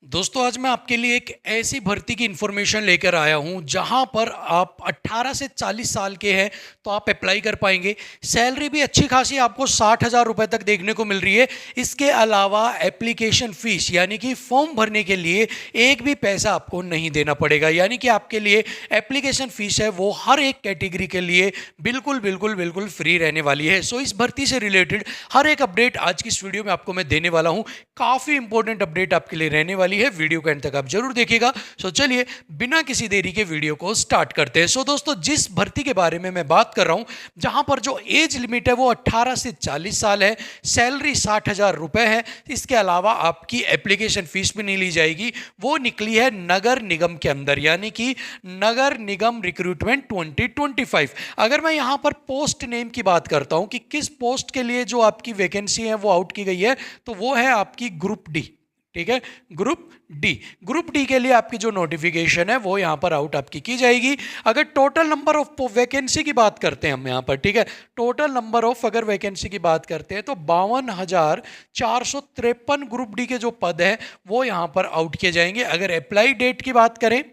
दोस्तों आज मैं आपके लिए एक ऐसी भर्ती की इन्फॉर्मेशन लेकर आया हूं जहां पर आप 18 से 40 साल के हैं तो आप अप्लाई कर पाएंगे। सैलरी भी अच्छी खासी आपको 60,000 रुपए तक देखने को मिल रही है। इसके अलावा एप्लीकेशन फीस यानी कि फॉर्म भरने के लिए एक भी पैसा आपको नहीं देना पड़ेगा, यानी कि आपके लिए एप्लीकेशन फीस है वो हर एक कैटेगरी के लिए बिल्कुल बिल्कुल बिल्कुल फ्री रहने वाली है। सो इस भर्ती से रिलेटेड हर एक अपडेट आज की इस वीडियो में आपको मैं देने वाला हूं। काफ़ी इंपॉर्टेंट अपडेट आपके लिए रहने वाली है, वीडियो के एंड तक आप जरूर देखिएगा। सो चलिए बिना किसी देरी के वीडियो को स्टार्ट करते हैं। सो दोस्तों जिस भर्ती के बारे में मैं बात कर रहा हूं जहां पर जो एज लिमिट है वो 18 से 40 साल है, सैलरी 60,000 रुपए है, इसके अलावा आपकी एप्लीकेशन फीस भी नहीं ली जाएगी, वो निकली है नगर निगम के अंदर यानी कि नगर निगम रिक्रूटमेंट 2025। अगर मैं यहां पर पोस्ट नेम की बात करता हूं कि किस पोस्ट के लिए जो आपकी वैकेंसी है वो आउट की गई है तो वो है आपकी ग्रुप डी। ठीक है, ग्रुप डी के लिए आपकी जो नोटिफिकेशन है वो यहां पर आउट आपकी की जाएगी। अगर टोटल नंबर ऑफ वैकेंसी की बात करते हैं हम यहां पर, ठीक है, टोटल नंबर ऑफ अगर वैकेंसी की बात करते हैं तो 52,453 ग्रुप डी के जो पद है वो यहां पर आउट किए जाएंगे। अगर अप्लाई डेट की बात करें,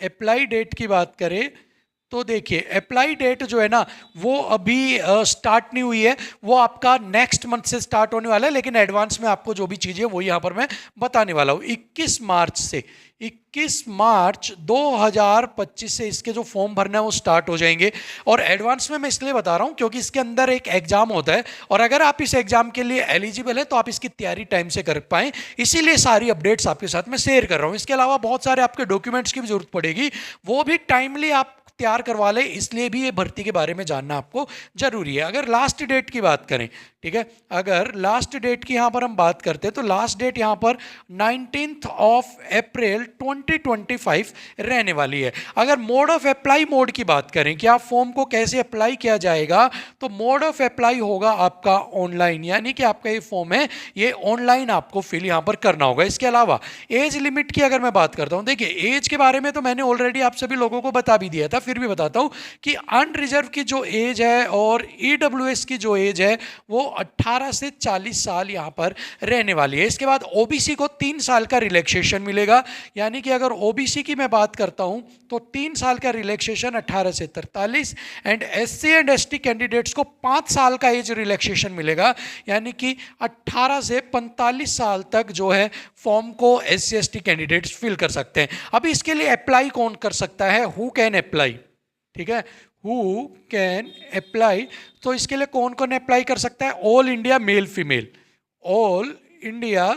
अप्लाई डेट की बात करें तो देखिए अप्लाई डेट जो है ना वो अभी स्टार्ट नहीं हुई है, वो आपका नेक्स्ट मंथ से स्टार्ट होने वाला है, लेकिन एडवांस में आपको जो भी चीज़ें वो यहाँ पर मैं बताने वाला हूँ। 21 मार्च से 21 मार्च 2025 से इसके जो फॉर्म भरना है वो स्टार्ट हो जाएंगे। और एडवांस में मैं इसलिए बता रहा हूँ क्योंकि इसके अंदर एक एग्जाम होता है और अगर आप इस एग्जाम के लिए एलिजिबल है तो आप इसकी तैयारी टाइम से कर पाएँ, इसीलिए सारी अपडेट्स आपके साथ मैं शेयर कर रहा हूँ। इसके अलावा बहुत सारे आपके डॉक्यूमेंट्स की भी जरूरत पड़ेगी, वो भी टाइमली आप तैयार करवा ले, इसलिए भी ये भर्ती के बारे में जानना आपको जरूरी है। अगर लास्ट डेट की बात करें, ठीक है, अगर लास्ट डेट की यहां पर हम बात करते हैं तो लास्ट डेट यहां पर 19 अप्रैल 2025 रहने वाली है। अगर मोड ऑफ अप्लाई मोड की बात करें कि आप फॉर्म को कैसे अप्लाई किया जाएगा तो मोड ऑफ अप्लाई होगा आपका ऑनलाइन, यानी कि आपका ये फॉर्म है ये ऑनलाइन आपको फिल यहां पर करना होगा। इसके अलावा एज लिमिट की अगर मैं बात करता हूं, देखिए एज के बारे में तो मैंने ऑलरेडी आप सभी लोगों को बता भी दिया था, फिर भी बताता हूं कि अनरिजर्व की जो एज है और ईडब्ल्यूएस की जो एज है वो 18 से 40 साल यहां पर रहने वाली है। इसके बाद ओबीसी को 3 साल का रिलैक्सेशन मिलेगा, यानी कि अगर ओबीसी की मैं बात करता हूं तो 3 साल का रिलैक्सेशन 18 से 43, and SC and ST candidates को 5 साल का एज रिलैक्सेशन मिलेगा, यानी कि 18 से 45 साल तक जो है फॉर्म को एससी एसटी कैंडिडेट्स फिल कर सकते हैं। अभी इसके लिए अप्लाई कौन कर सकता है, हु कैन अप्लाई, ठीक है, हु कैन अप्लाई, तो इसके लिए कौन कौन अप्लाई कर सकता है, all India male female, all India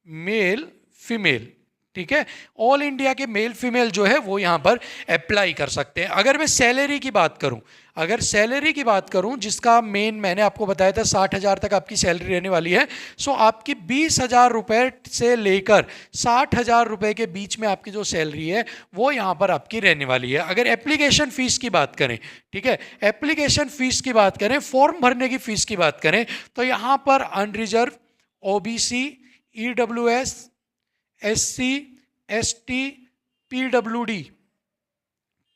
male female, ठीक है, ऑल इंडिया के मेल फीमेल जो है वो यहां पर अप्लाई कर सकते हैं। अगर मैं सैलरी की बात करूं, अगर सैलरी की बात करूं जिसका मेन मैंने आपको बताया था 60,000 तक आपकी सैलरी रहने वाली है, सो आपकी 20,000 रुपए से लेकर 60,000 रुपए के बीच में आपकी जो सैलरी है वो यहां पर आपकी रहने वाली है। अगर एप्लीकेशन फीस की बात करें, ठीक है, एप्लीकेशन फीस की बात करें, फॉर्म भरने की फीस की बात करें तो यहां पर unreserved, OBC, EWS, SC, ST, PWD,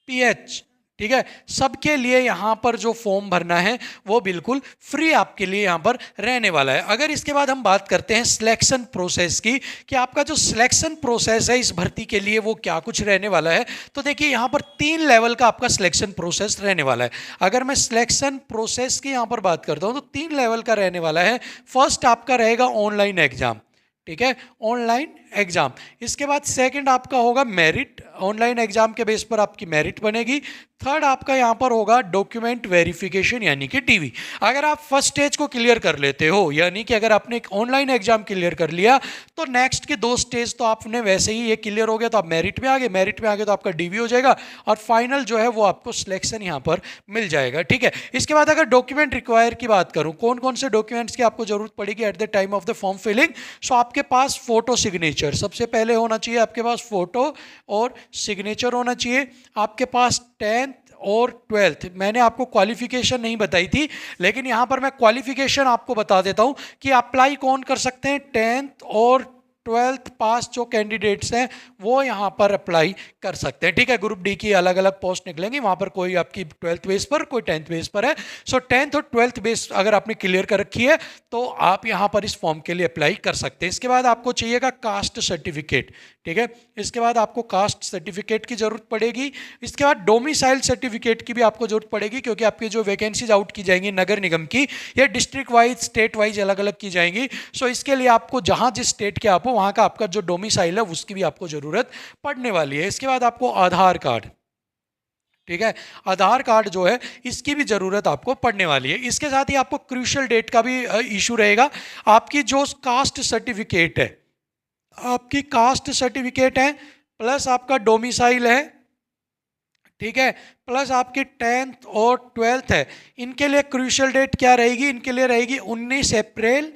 PH, ठीक है, सबके लिए यहां पर जो फॉर्म भरना है वो बिल्कुल फ्री आपके लिए यहां पर रहने वाला है। अगर इसके बाद हम बात करते हैं सिलेक्शन प्रोसेस की कि आपका जो सिलेक्शन प्रोसेस है इस भर्ती के लिए वो क्या कुछ रहने वाला है, तो देखिए यहां पर 3 लेवल का आपका सिलेक्शन प्रोसेस रहने वाला है। अगर मैं सिलेक्शन प्रोसेस की यहां पर बात करता हूं तो 3 लेवल का रहने वाला है। फर्स्ट आपका रहेगा ऑनलाइन एग्जाम, ठीक है, ऑनलाइन एग्जाम। इसके बाद सेकंड आपका होगा मेरिट, ऑनलाइन एग्जाम के बेस पर आपकी मेरिट बनेगी। थर्ड आपका यहां पर होगा डॉक्यूमेंट वेरिफिकेशन यानी कि डीवी। अगर आप फर्स्ट स्टेज को क्लियर कर लेते हो, यानी कि अगर आपने एक ऑनलाइन एग्जाम क्लियर कर लिया तो नेक्स्ट के 2 स्टेज तो आपने वैसे ही ये क्लियर हो गया तो आप मेरिट में आ गए, मेरिट में आ गए तो आपका डीवी हो जाएगा और फाइनल जो है वो आपको सिलेक्शन यहां पर मिल जाएगा, ठीक है। इसके बाद अगर डॉक्यूमेंट रिक्वायर की बात करूं, कौन कौन से डॉक्यूमेंट्स की आपको जरूरत पड़ेगी at the time of the form filling, so आपके पास फोटो सिग्नेचर सबसे पहले होना चाहिए, आपके पास फोटो और सिग्नेचर होना चाहिए। आपके पास 10th और 12th, मैंने आपको क्वालिफिकेशन नहीं बताई थी लेकिन यहां पर मैं क्वालिफिकेशन आपको बता देता हूं कि अप्लाई कौन कर सकते हैं 10th और 12th पास जो कैंडिडेट्स हैं वो यहाँ पर अप्लाई कर सकते हैं। ठीक है, ग्रुप डी की अलग अलग पोस्ट निकलेंगी, वहाँ पर कोई आपकी 12th बेस पर, कोई 10th बेस पर है। सो 10th और 12th बेस अगर आपने क्लियर कर रखी है तो आप यहाँ पर इस फॉर्म के लिए अप्लाई कर सकते हैं। इसके बाद आपको चाहिएगा कास्ट सर्टिफिकेट। ठीक है, इसके बाद आपको कास्ट सर्टिफिकेट की जरूरत पड़ेगी। इसके बाद डोमिसाइल सर्टिफिकेट की भी आपको जरूरत पड़ेगी, क्योंकि आपकी जो वैकेंसीज आउट की जाएंगी नगर निगम की, ये डिस्ट्रिक्ट वाइज, स्टेट वाइज अलग अलग की जाएंगी। सो इसके लिए आपको जहां जिस स्टेट के आप हो वहां का आपका जो डोमिसाइल है उसकी भी आपको जरूरत पड़ने वाली है। इसके बाद आपको आधार कार्ड, ठीक है, आधार कार्ड जो है इसकी भी जरूरत आपको पड़ने वाली है। इसके साथ ही आपको क्रूशियल डेट का भी इशू रहेगा। आपकी जो कास्ट सर्टिफिकेट है, आपकी कास्ट सर्टिफिकेट है प्लस आपका डोमिसाइल है, ठीक है, प्लस आपकी 10th और 12th है, इनके लिए क्रूशियल डेट क्या रहेगी? इनके लिए रहेगी 19 अप्रैल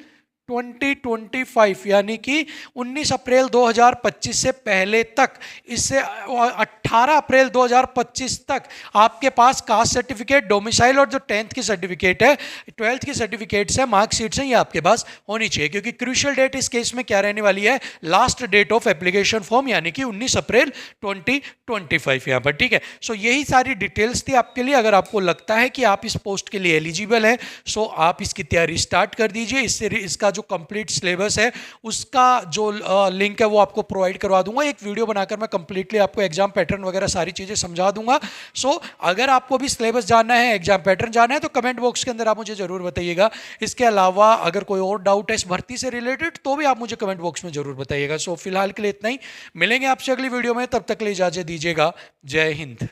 2025, यानी कि 19 अप्रैल 2025 से पहले तक, इससे 18 अप्रैल 2025 तक आपके पास कास्ट सर्टिफिकेट, डोमिसाइल और जो 10th की सर्टिफिकेट है, 12th की सर्टिफिकेट्स है, मार्कशीट्स हैं, ये आपके पास होनी चाहिए। क्योंकि क्रूशियल डेट इस केस में क्या रहने वाली है? Last date of application form, यानी कि 19 अप्रैल 2025 यहाँ पर। ठीक है, सो यही सारी डिटेल्स थी आपके लिए। अगर आपको लगता है कि आप इस पोस्ट के लिए एलिजिबल हैं, सो आप इसकी तैयारी स्टार्ट कर दीजिए। इससे इसका जो कंप्लीट सिलेबस है उसका जो लिंक है वो आपको प्रोवाइड करवा दूंगा। एक वीडियो बनाकर मैं कंप्लीटली आपको एग्जाम पैटर्न वगैरह सारी चीजें समझा दूंगा। सो अगर आपको भी सिलेबस जानना है, एग्जाम पैटर्न जानना है, तो कमेंट बॉक्स के अंदर आप मुझे जरूर बताइएगा। इसके अलावा अगर कोई और डाउट है इस भर्ती से रिलेटेड तो भी आप मुझे कमेंट बॉक्स में जरूर बताइएगा। सो फिलहाल के लिए इतना ही, मिलेंगे आपसे अगली वीडियो में, तब तक के लिए इजाजत दीजिएगा। जय हिंद।